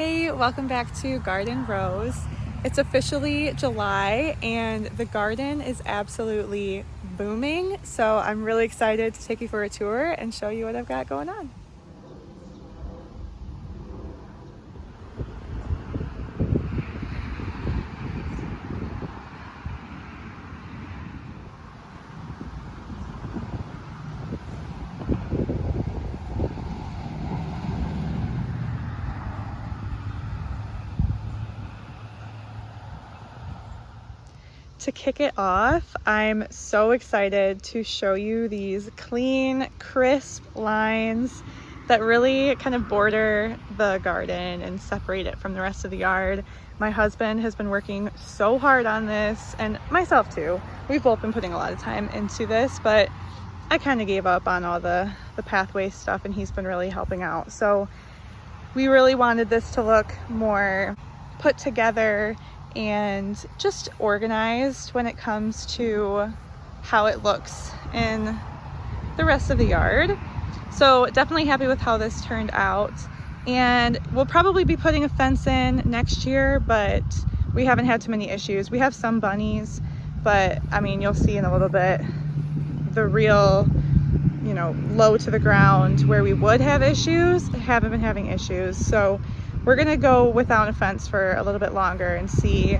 Hey, welcome back to Garden Rose. It's officially July and the garden is absolutely booming. So I'm really excited to take you for a tour and show you what I've got going on. To kick it off, I'm so excited to show you these clean, crisp lines that really kind of border the garden and separate it from the rest of the yard. My husband has been working so hard on this, and myself too. We've both been putting a lot of time into this, but I kind of gave up on all the pathway stuff, and he's been really helping out. So we really wanted this to look more put together and just organized when it comes to how it looks in the rest of the yard. So definitely happy with how this turned out, and we'll probably be putting a fence in next year, but we haven't had too many issues. We have some bunnies, but I mean, you'll see in a little bit the real, low to the ground where we would have issues, haven't been having issues. So we're gonna go without a fence for a little bit longer and see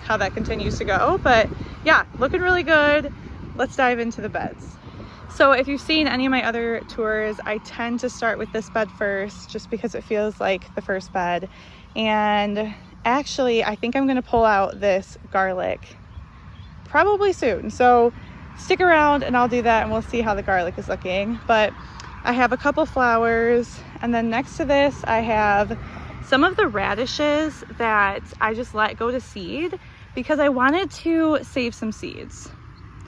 how that continues to go. But yeah, looking really good. Let's dive into the beds. So if you've seen any of my other tours, I tend to start with this bed first just because it feels like the first bed. And actually, I think I'm gonna pull out this garlic probably soon. So stick around and I'll do that and we'll see how the garlic is looking. But I have a couple flowers, and then next to this I have some of the radishes that I just let go to seed because I wanted to save some seeds.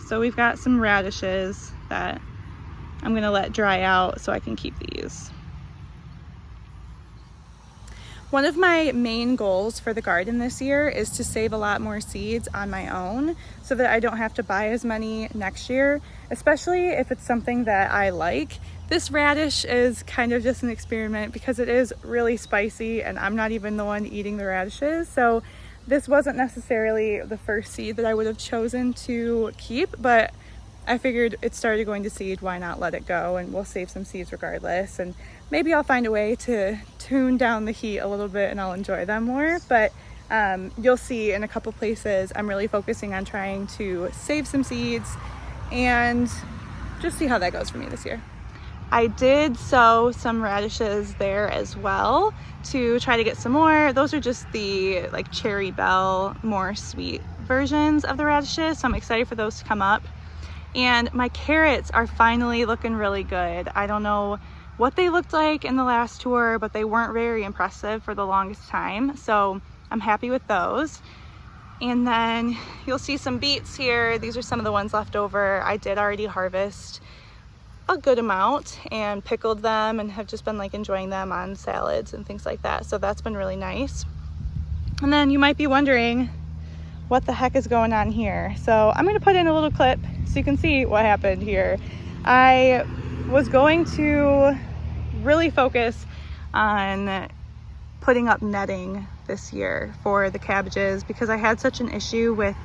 So we've got some radishes that I'm gonna let dry out so I can keep these. One of my main goals for the garden this year is to save a lot more seeds on my own so that I don't have to buy as many next year, especially if it's something that I like. This radish is kind of just an experiment because it is really spicy and I'm not even the one eating the radishes. So this wasn't necessarily the first seed that I would have chosen to keep, but I figured it started going to seed, why not let it go, and we'll save some seeds regardless. And maybe I'll find a way to tune down the heat a little bit and I'll enjoy them more. But you'll see in a couple places I'm really focusing on trying to save some seeds and just see how that goes for me this year. I did sow some radishes there as well to try to get some more. Those are just the like cherry bell, more sweet versions of the radishes. So I'm excited for those to come up. And my carrots are finally looking really good. I don't know what they looked like in the last tour, but they weren't very impressive for the longest time. So I'm happy with those. And then you'll see some beets here. These are some of the ones left over. I did already harvest a good amount and pickled them and have just been like enjoying them on salads and things like that. So that's been really nice. And then you might be wondering what the heck is going on here. So I'm gonna put in a little clip so you can see what happened here. I was going to really focus on putting up netting this year for the cabbages because I had such an issue with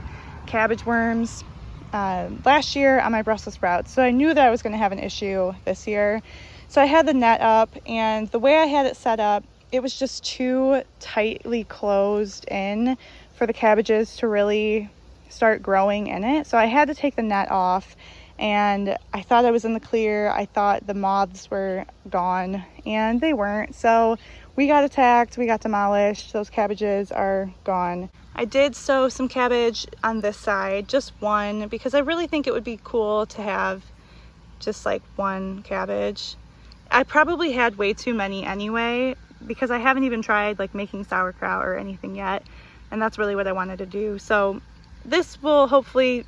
cabbage worms last year on my Brussels sprouts. So I knew that I was going to have an issue this year. So I had the net up, and the way I had it set up, it was just too tightly closed in for the cabbages to really start growing in it. So I had to take the net off, and I thought I was in the clear. I thought the moths were gone, and they weren't. So we got attacked, we got demolished. Those cabbages are gone. I did sow some cabbage on this side, just one, because I really think it would be cool to have just like one cabbage. I probably had way too many anyway, because I haven't even tried like making sauerkraut or anything yet, and that's really what I wanted to do. So this will hopefully,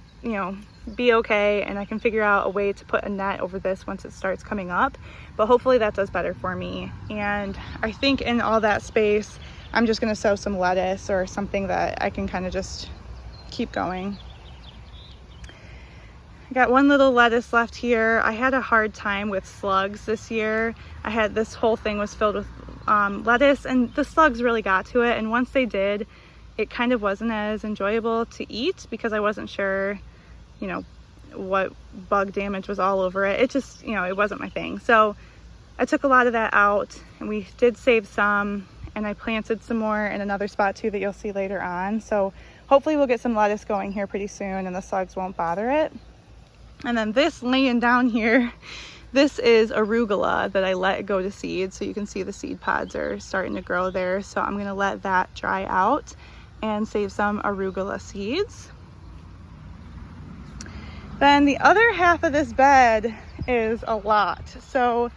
be okay, and I can figure out a way to put a net over this once it starts coming up, but hopefully that does better for me. And I think in all that space I'm just gonna sow some lettuce or something that I can kind of just keep going. I got one little lettuce left here. I had a hard time with slugs this year. This whole thing was filled with lettuce, and the slugs really got to it. And once they did, it kind of wasn't as enjoyable to eat because I wasn't sure, you know, what bug damage was all over it. It just, you know, it wasn't my thing. So I took a lot of that out, and we did save some, and I planted some more in another spot too that you'll see later on. So hopefully we'll get some lettuce going here pretty soon and the slugs won't bother it. And then this laying down here, this is arugula that I let go to seed. So you can see the seed pods are starting to grow there. So I'm gonna let that dry out and save some arugula seeds. Then the other half of this bed is a lot. So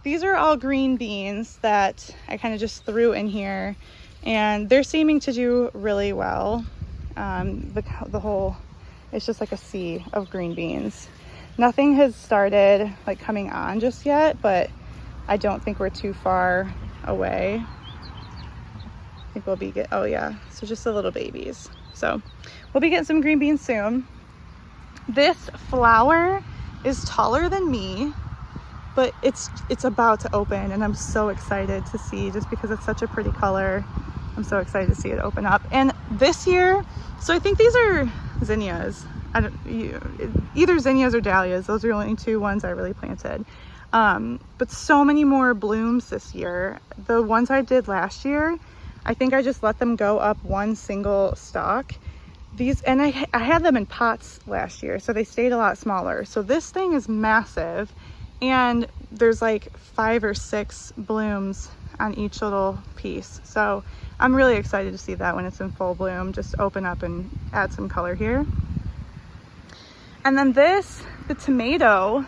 these are all green beans that I kind of just threw in here, and they're seeming to do really well. The whole, it's just like a sea of green beans. Nothing has started like coming on just yet, but I don't think we're too far away. I think we'll be oh yeah, so just the little babies. So we'll be getting some green beans soon. This flower is taller than me, but it's about to open, and I'm so excited to see, just because it's such a pretty color. I'm so excited to see it open up. And this year, so I think these are zinnias. Either zinnias or dahlias. Those are the only two ones I really planted. But so many more blooms this year. The ones I did last year, I think I just let them go up one single stalk. These, and I had them in pots last year, so they stayed a lot smaller. So this thing is massive, and there's like 5 or 6 blooms on each little piece. So I'm really excited to see that when it's in full bloom, just open up and add some color here. And then this, the tomato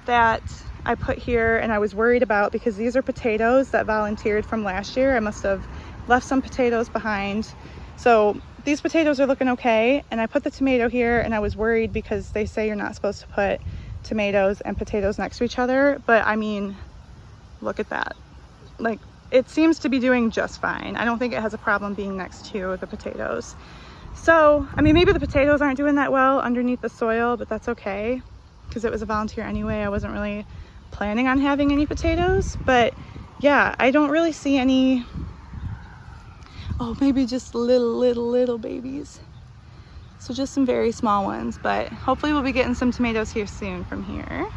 that I put here, and I was worried about because these are potatoes that volunteered from last year. I must have left some potatoes behind. So these potatoes are looking okay, and I put the tomato here, and I was worried because they say you're not supposed to put tomatoes and potatoes next to each other, but I mean, look at that. Like, it seems to be doing just fine. I don't think it has a problem being next to the potatoes. So, I mean, maybe the potatoes aren't doing that well underneath the soil, but that's okay, because it was a volunteer anyway. I wasn't really planning on having any potatoes, but yeah, I don't really see any. Oh, maybe just little babies. So just some very small ones, but hopefully we'll be getting some tomatoes here soon from here.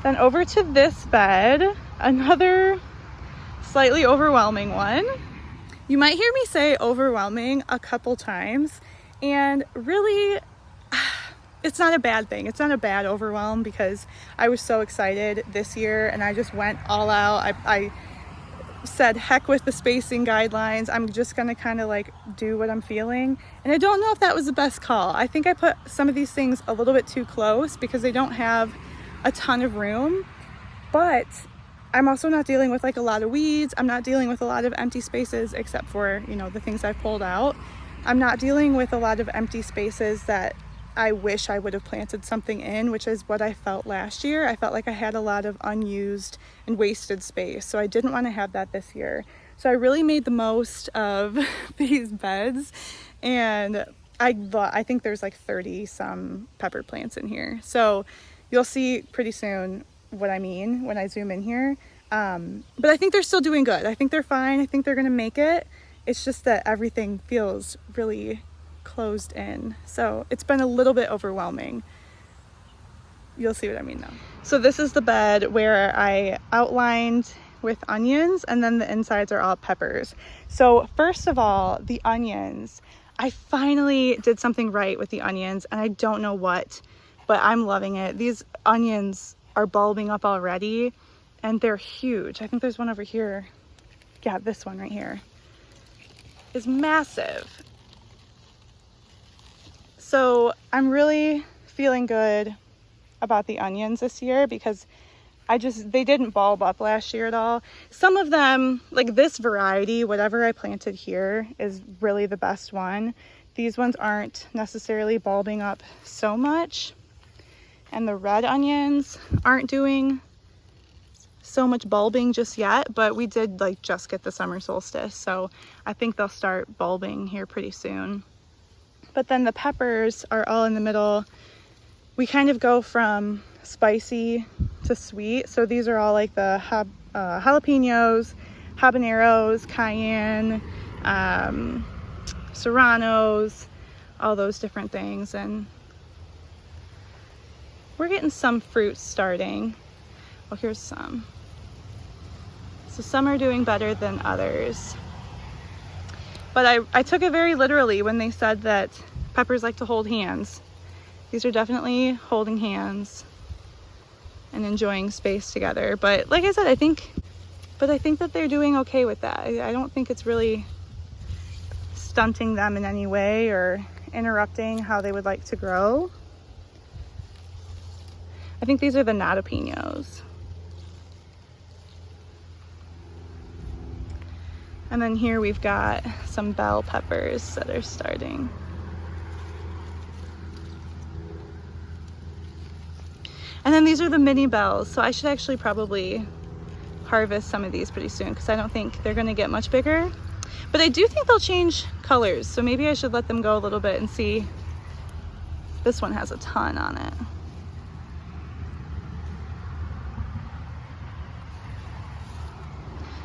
Then over to this bed, another slightly overwhelming one. You might hear me say overwhelming a couple times, and really, it's not a bad thing. It's not a bad overwhelm, because I was so excited this year and I just went all out. I said heck with the spacing guidelines. I'm just gonna kind of like do what I'm feeling, and I don't know if that was the best call. I think I put some of these things a little bit too close because they don't have a ton of room, but I'm also not dealing with like a lot of weeds. I'm not dealing with a lot of empty spaces, except for, you know, the things I've pulled out. I'm not dealing with a lot of empty spaces that I wish I would have planted something in, which is what I felt last year. I felt like I had a lot of unused and wasted space, so I didn't want to have that this year. So I really made the most of these beds, and I think there's like 30 some pepper plants in here. So you'll see pretty soon what I mean when I zoom in here. But I think they're still doing good. I think they're fine. I think they're gonna make it. It's just that everything feels really closed in. So it's been a little bit overwhelming. You'll see what I mean though. So this is the bed where I outlined with onions, and then the insides are all peppers. So first of all, the onions. I finally did something right with the onions, and I don't know what, but I'm loving it. These onions are bulbing up already, and they're huge. I think there's one over here. Yeah, this one right here is massive. So I'm really feeling good about the onions this year, because they didn't bulb up last year at all. Some of them, like this variety, whatever I planted here is really the best one. These ones aren't necessarily bulbing up so much. And the red onions aren't doing so much bulbing just yet, but we did like just get the summer solstice, so I think they'll start bulbing here pretty soon. But then the peppers are all in the middle. We kind of go from spicy to sweet. So these are all like the jalapenos, habaneros, cayenne, serranos, all those different things. And we're getting some fruits starting. Well, here's some. So some are doing better than others. But I took it very literally when they said that peppers like to hold hands. These are definitely holding hands and enjoying space together. But like I said, I think that they're doing okay with that. I don't think it's really stunting them in any way or interrupting how they would like to grow. I think these are the jalapenos. And then here we've got some bell peppers that are starting. And then these are the mini bells. So I should actually probably harvest some of these pretty soon because I don't think they're gonna get much bigger. But I do think they'll change colors. So maybe I should let them go a little bit and see. This one has a ton on it.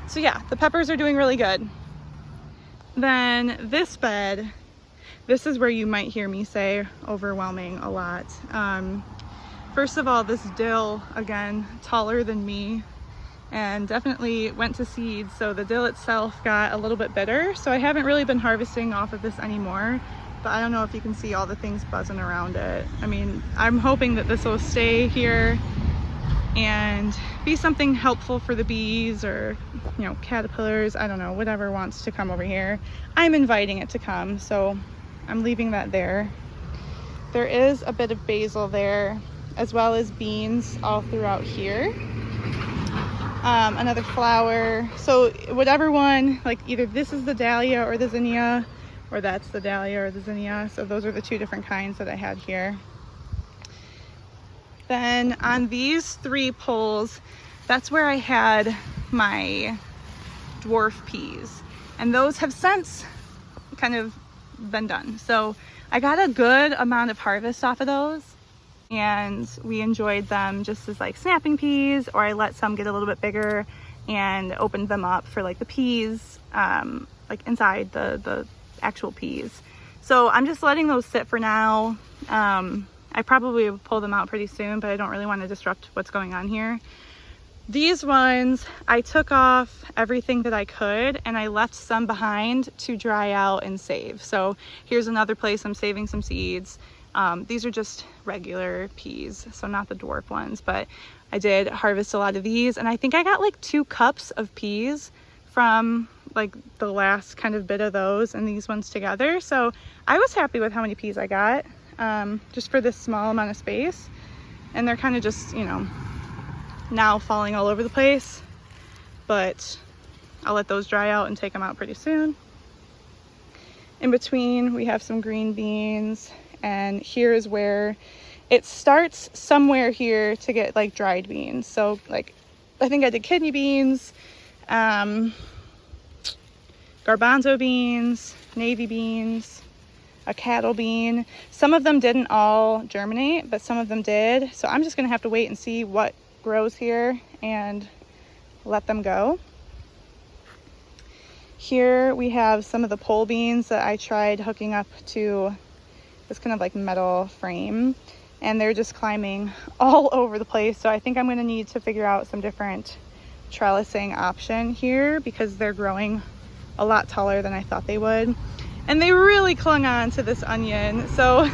So yeah, the peppers are doing really good. Then this bed, this is where you might hear me say overwhelming a lot. First of all, this dill, again, taller than me and definitely went to seed. So the dill itself got a little bit bitter. So I haven't really been harvesting off of this anymore, but I don't know if you can see all the things buzzing around it. I mean, I'm hoping that this will stay here and be something helpful for the bees or, you know, caterpillars, I don't know, whatever wants to come over here. I'm inviting it to come, so I'm leaving that there. There is a bit of basil there, as well as beans all throughout here. Another flower. So whatever one, like either this is the dahlia or the zinnia, or that's the dahlia or the zinnia. So those are the two different kinds that I had here. Then on these 3 poles, that's where I had my dwarf peas. And those have since kind of been done. So I got a good amount of harvest off of those. And we enjoyed them just as like snapping peas, or I let some get a little bit bigger and opened them up for like the peas, like inside the actual peas. So I'm just letting those sit for now. I probably will pull them out pretty soon, but I don't really want to disrupt what's going on here. These ones, I took off everything that I could and I left some behind to dry out and save. So here's another place I'm saving some seeds. These are just regular peas, so not the dwarf ones, but I did harvest a lot of these, and I think I got like 2 cups of peas from like the last kind of bit of those and these ones together. So I was happy with how many peas I got, just for this small amount of space. And they're kind of just, you know, now falling all over the place, but I'll let those dry out and take them out pretty soon. In between, we have some green beans. And here is where it starts somewhere here to get like dried beans. So like, I think I did kidney beans, garbanzo beans, navy beans, a cattle bean. Some of them didn't all germinate, but some of them did. So I'm just gonna have to wait and see what grows here and let them go. Here we have some of the pole beans that I tried hooking up to this kind of like metal frame, and they're just climbing all over the place. So I think I'm going to need to figure out some different trellising option here because they're growing a lot taller than I thought they would. And they really clung on to this onion. So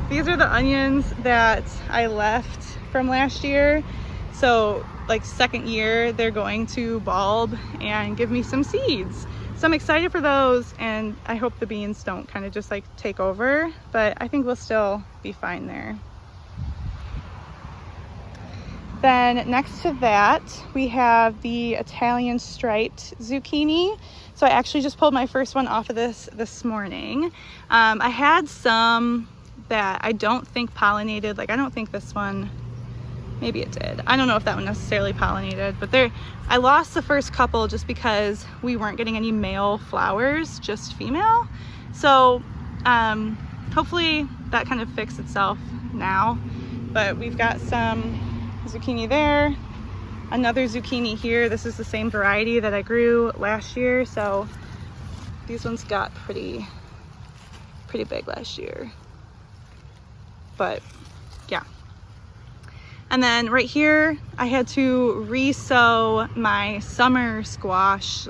these are the onions that I left from last year. So like second year, they're going to bulb and give me some seeds. So I'm excited for those, and I hope the beans don't kind of just like take over, but I think we'll still be fine there. Then next to that, we have the Italian striped zucchini. So I actually just pulled my first one off of this morning. I had some that I don't think pollinated. Like I don't think this one, maybe it did. I don't know if that one necessarily pollinated, but I lost the first couple just because we weren't getting any male flowers, just female. So hopefully that kind of fixed itself now. But we've got some zucchini there, another zucchini here. This is the same variety that I grew last year, so these ones got pretty big last year. But yeah. And then right here, I had to re-sow my summer squash,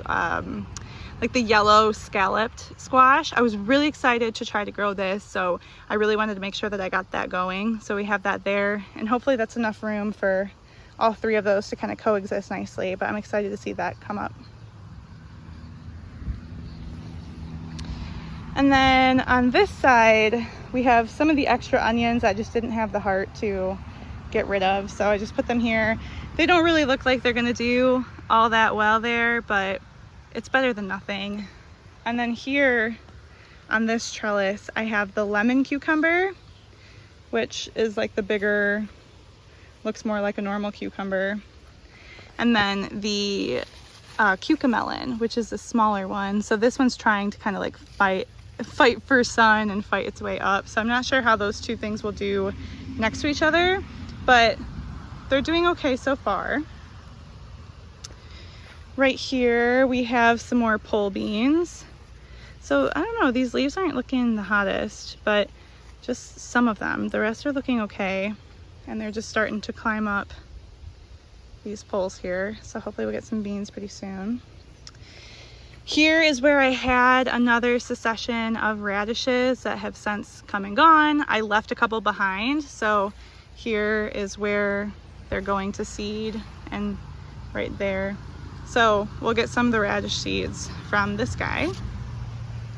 like the yellow scalloped squash. I was really excited to try to grow this, so I really wanted to make sure that I got that going. So we have that there, and hopefully that's enough room for all three of those to kind of coexist nicely, but I'm excited to see that come up. And then on this side, we have some of the extra onions I just didn't have the heart to get rid of, so I just put them here. They don't really look like they're gonna do all that well there, but it's better than nothing. And then here on this trellis, I have the lemon cucumber, which is like the bigger, looks more like a normal cucumber. And then the cucamelon, which is the smaller one. So this one's trying to kind of like fight for sun and fight its way up. So I'm not sure how those two things will do next to each other, but they're doing okay so far. Right here we have some more pole beans. So I don't know, these leaves aren't looking the hottest, but just some of them. The rest are looking okay, and they're just starting to climb up these poles here. So hopefully we'll get some beans pretty soon. Here is where I had another succession of radishes that have since come and gone. I left a couple behind, so here is where they're going to seed, and right there. So we'll get some of the radish seeds from this guy,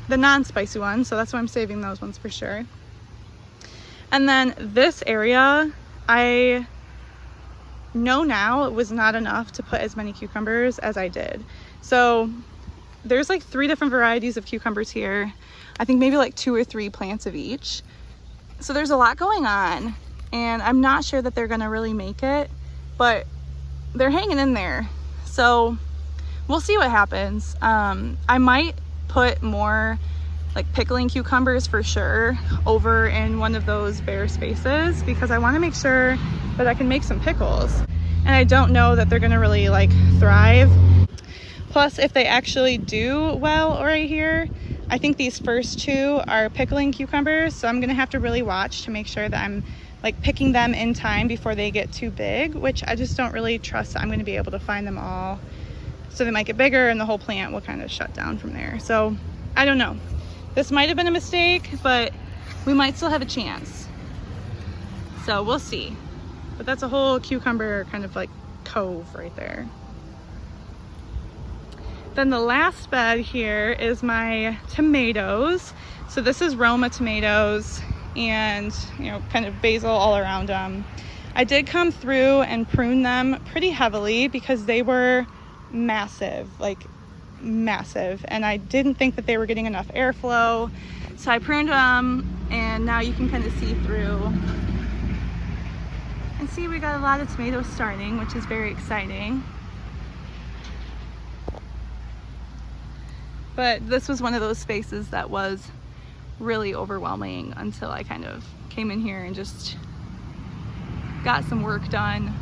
the non-spicy one, so that's why I'm saving those ones for sure. And then this area, I know now it was not enough to put as many cucumbers as I did. So there's like 3 different varieties of cucumbers here. I think maybe like 2 or 3 plants of each. So there's a lot going on, and I'm not sure that they're gonna really make it, but they're hanging in there. So we'll see what happens. I might put more like pickling cucumbers for sure over in one of those bare spaces, because I want to make sure that I can make some pickles, and I don't know that they're gonna really like thrive. Plus, if they actually do well right here, I think these first 2 are pickling cucumbers, so I'm gonna have to really watch to make sure that I'm like picking them in time before they get too big, which I just don't really trust that I'm gonna be able to find them all. So they might get bigger and the whole plant will kind of shut down from there. So I don't know. This might have been a mistake, but we might still have a chance. So we'll see. But that's a whole cucumber kind of like cove right there. Then the last bed here is my tomatoes. So this is Roma tomatoes, and kind of basil all around them. I did come through and prune them pretty heavily because they were massive, like massive, and I didn't think that they were getting enough airflow, so I pruned them, and now you can kind of see through and see we got a lot of tomatoes starting, which is very exciting. But this was one of those spaces that was really overwhelming until I kind of came in here and just got some work done.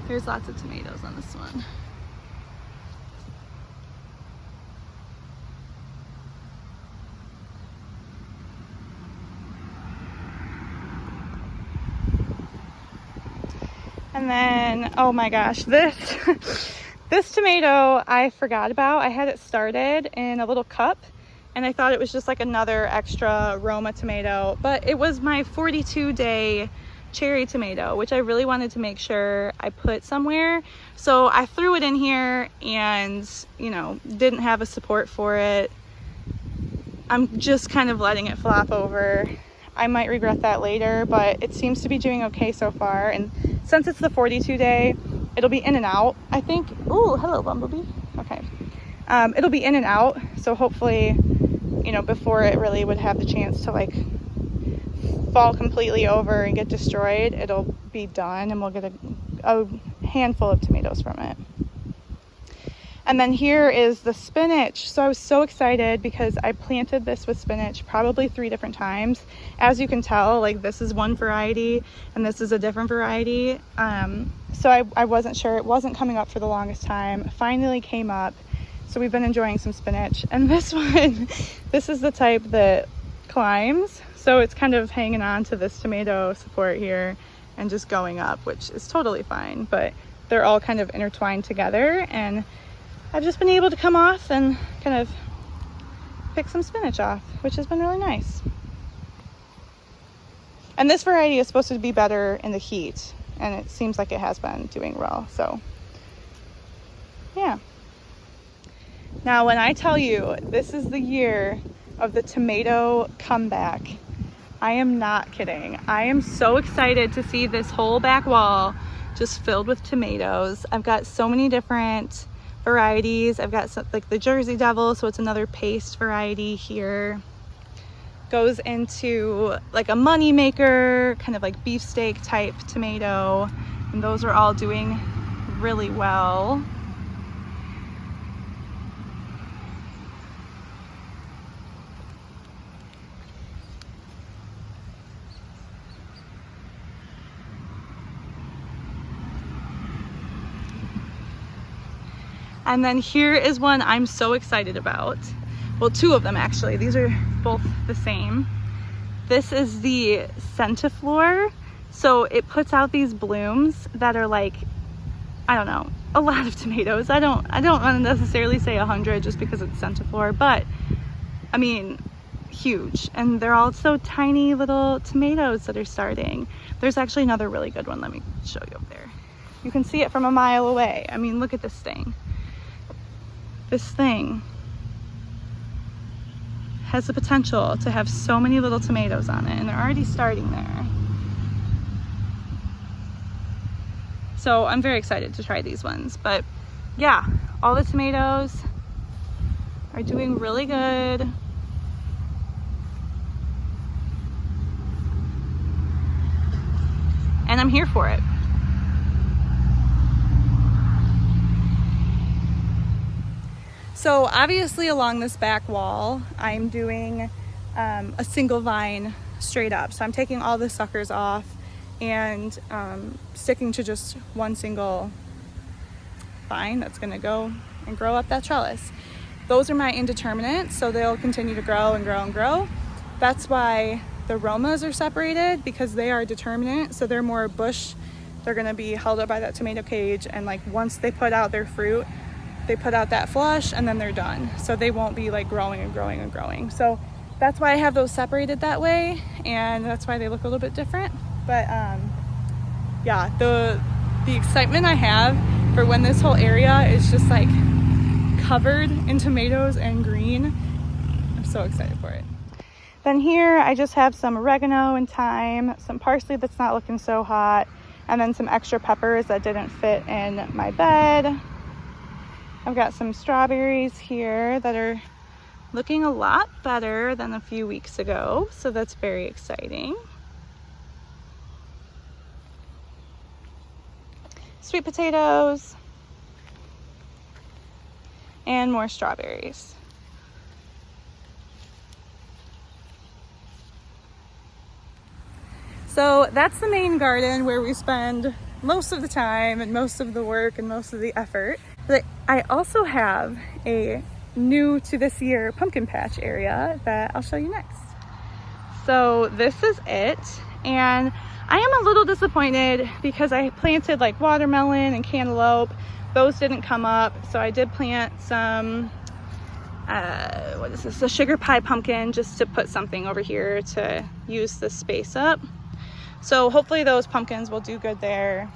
There's lots of tomatoes on this one. And then, oh my gosh, this tomato I forgot about. I had it started in a little cup, and I thought it was just like another extra Roma tomato, but it was my 42-day cherry tomato, which I really wanted to make sure I put somewhere. So I threw it in here and, didn't have a support for it. I'm just kind of letting it flop over. I might regret that later, but it seems to be doing okay so far. And since it's the 42-day, it'll be in and out, I think. Ooh, hello, bumblebee. Okay. It'll be in and out, so hopefully, before it really would have the chance to like fall completely over and get destroyed, it'll be done, and we'll get a handful of tomatoes from it. And then here is the spinach. So I was so excited because I planted this with spinach probably 3 different times. As you can tell, like this is one variety and this is a different variety. So I wasn't sure, it wasn't coming up for the longest time. Finally came up. So we've been enjoying some spinach. And this one, this is the type that climbs. So it's kind of hanging on to this tomato support here and just going up, which is totally fine. But they're all kind of intertwined together, and I've just been able to come off and kind of pick some spinach off, which has been really nice. And this variety is supposed to be better in the heat, and it seems like it has been doing well. So yeah. Now, when I tell you this is the year of the tomato comeback, I am not kidding. I am so excited to see this whole back wall just filled with tomatoes. I've got so many different varieties. I've got some, like the Jersey Devil, so it's another paste variety here. Goes into like a money maker, kind of like beefsteak type tomato, and those are all doing really well. And then here is one I'm so excited about. Well, 2 of them actually. These are both the same. This is the centiflora. So it puts out these blooms that are like, I don't know, a lot of tomatoes. I don't want to necessarily say 100 just because it's centiflora, but I mean, huge. And they're all so tiny little tomatoes that are starting. There's actually another really good one. Let me show you up there. You can see it from a mile away. I mean, look at this thing. This thing has the potential to have so many little tomatoes on it, and they're already starting there. So I'm very excited to try these ones. But yeah, all the tomatoes are doing really good. And I'm here for it. So obviously along this back wall, I'm doing a single vine straight up. So I'm taking all the suckers off and sticking to just one single vine that's gonna go and grow up that trellis. Those are my indeterminates, so they'll continue to grow and grow and grow. That's why the Romas are separated, because they are determinate, so they're more bush. They're gonna be held up by that tomato cage, and like once they put out their fruit, they put out that flush and then they're done. So they won't be like growing and growing and growing. So that's why I have those separated that way, and that's why they look a little bit different. But yeah, the excitement I have for when this whole area is just like covered in tomatoes and green, I'm so excited for it. Then here I just have some oregano and thyme, some parsley that's not looking so hot, and then some extra peppers that didn't fit in my bed. I've got some strawberries here that are looking a lot better than a few weeks ago, so that's very exciting. Sweet potatoes and more strawberries. So that's the main garden where we spend most of the time and most of the work and most of the effort. But I also have a new to this year pumpkin patch area that I'll show you next. So this is it, and I am a little disappointed because I planted like watermelon and cantaloupe. Those didn't come up, so I did plant some what is this, a sugar pie pumpkin, just to put something over here to use the space up. So hopefully those pumpkins will do good there.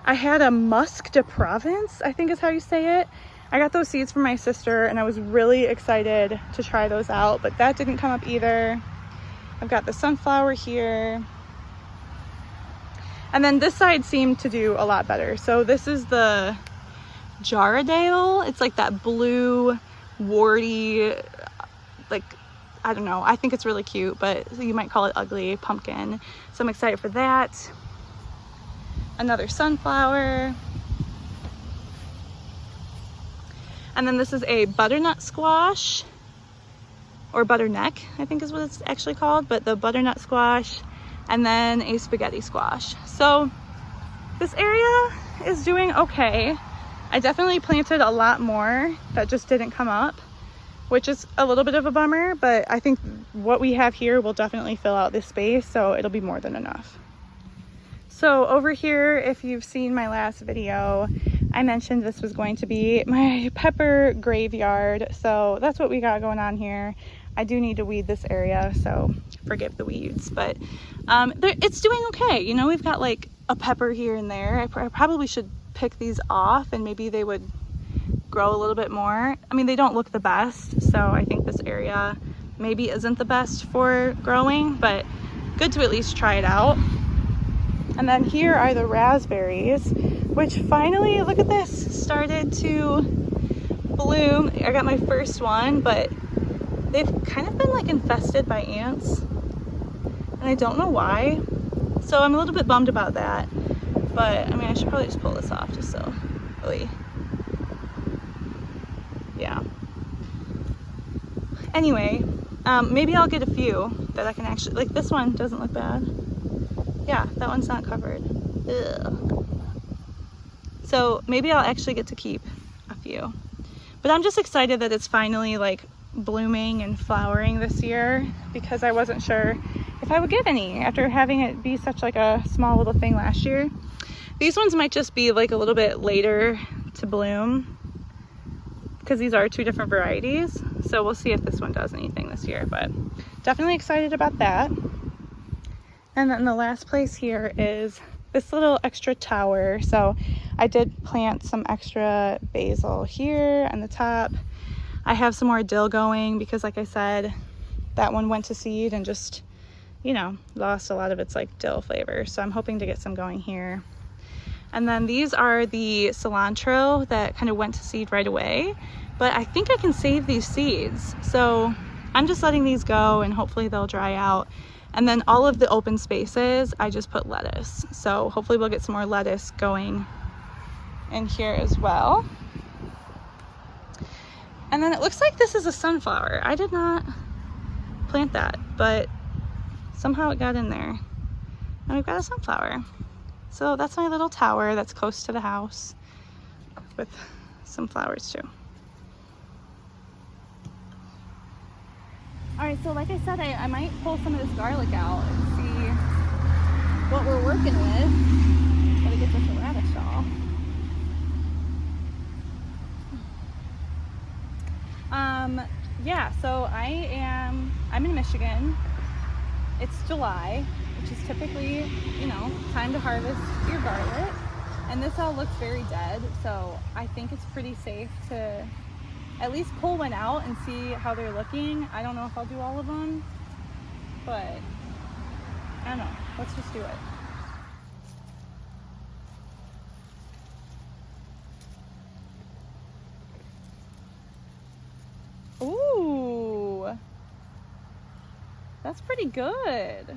I had a Musc de Provence, I think is how you say it. I got those seeds from my sister and I was really excited to try those out, but that didn't come up either. I've got the sunflower here. And then this side seemed to do a lot better. So this is the Jarradale. It's like that blue, warty, like, I don't know. I think it's really cute, but you might call it ugly pumpkin. So I'm excited for that. Another sunflower. And then this is a butternut squash, or butterneck, I think is what it's actually called, but the butternut squash, and then a spaghetti squash. So this area is doing okay. I definitely planted a lot more that just didn't come up, which is a little bit of a bummer, but I think what we have here will definitely fill out this space, so it'll be more than enough. So over here, if you've seen my last video, I mentioned this was going to be my pepper graveyard. So that's what we got going on here. I do need to weed this area, so forgive the weeds, but it's doing okay. You know, we've got like a pepper here and there. I probably should pick these off and maybe they would grow a little bit more. I mean, they don't look the best, so I think this area maybe isn't the best for growing, but good to at least try it out. And then here are the raspberries, which finally, look at this, started to bloom. I got my first one, but they've kind of been like infested by ants, and I don't know why. So I'm a little bit bummed about that, but I mean, I should probably just pull this off just so really, yeah. Anyway, maybe I'll get a few that I can actually, like this one doesn't look bad. Yeah, that one's not covered. Ugh. So maybe I'll actually get to keep a few. But I'm just excited that it's finally like blooming and flowering this year, because I wasn't sure if I would get any after having it be such like a small little thing last year. These ones might just be like a little bit later to bloom, because these are two different varieties. So we'll see if this one does anything this year, but definitely excited about that. And then the last place here is this little extra tower. So I did plant some extra basil here on the top. I have some more dill going because, like I said, that one went to seed and just, you know, lost a lot of its like dill flavor. So I'm hoping to get some going here. And then these are the cilantro that kind of went to seed right away, but I think I can save these seeds. So I'm just letting these go and hopefully they'll dry out. And then all of the open spaces, I just put lettuce. So hopefully we'll get some more lettuce going in here as well. And then it looks like this is a sunflower. I did not plant that, but somehow it got in there. And we've got a sunflower. So that's my little tower that's close to the house with some flowers too. All right, so like I said, I might pull some of this garlic out and see what we're working with. Gotta get this radish off. Yeah, so I'm in Michigan. It's July, which is typically, you know, time to harvest your garlic. And this all looks very dead, so I think it's pretty safe to at least pull one out and see how they're looking. I don't know if I'll do all of them, but I don't know. Let's just do it. Ooh, that's pretty good.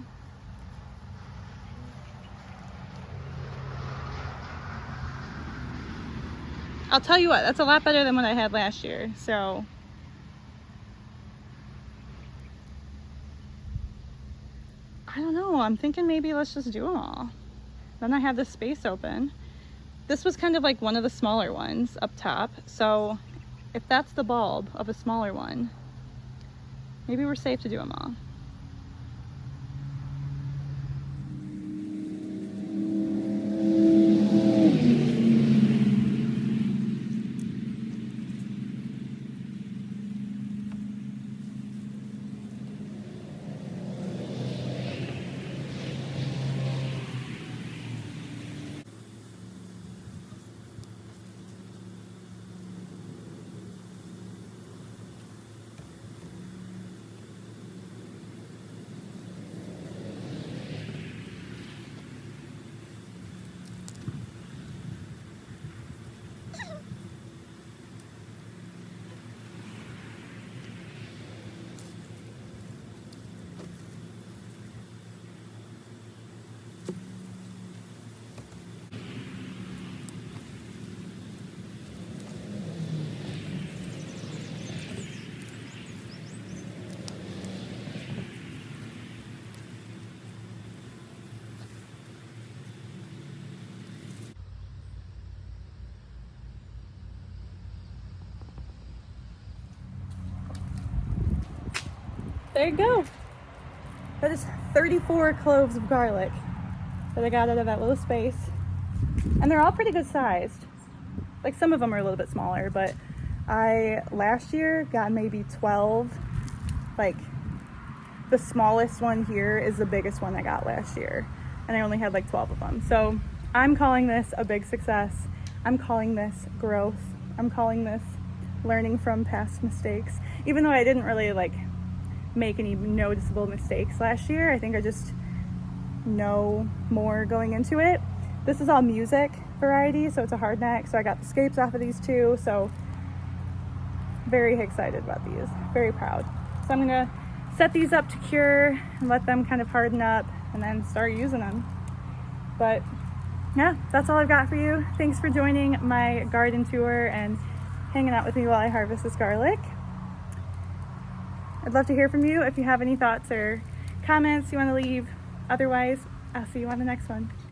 I'll tell you what, that's a lot better than what I had last year, so. I don't know, I'm thinking maybe let's just do them all. Then I have this space open. This was kind of like one of the smaller ones up top, so if that's the bulb of a smaller one, maybe we're safe to do them all. there you go. That is 34 cloves of garlic that I got out of that little space. And they're all pretty good sized. Like some of them are a little bit smaller, but I last year got maybe 12. Like the smallest one here is the biggest one I got last year. And I only had like 12 of them. So I'm calling this a big success. I'm calling this growth. I'm calling this learning from past mistakes. Even though I didn't really like make any noticeable mistakes last year, I think I just know more going into it. This is all music variety, so it's a hard neck. So I got the scapes off of these two. So very excited about these, very proud. So I'm gonna set these up to cure and let them kind of harden up and then start using them. But yeah, that's all I've got for you. Thanks for joining my garden tour and hanging out with me while I harvest this garlic. I'd love to hear from you if you have any thoughts or comments you want to leave. Otherwise, I'll see you on the next one.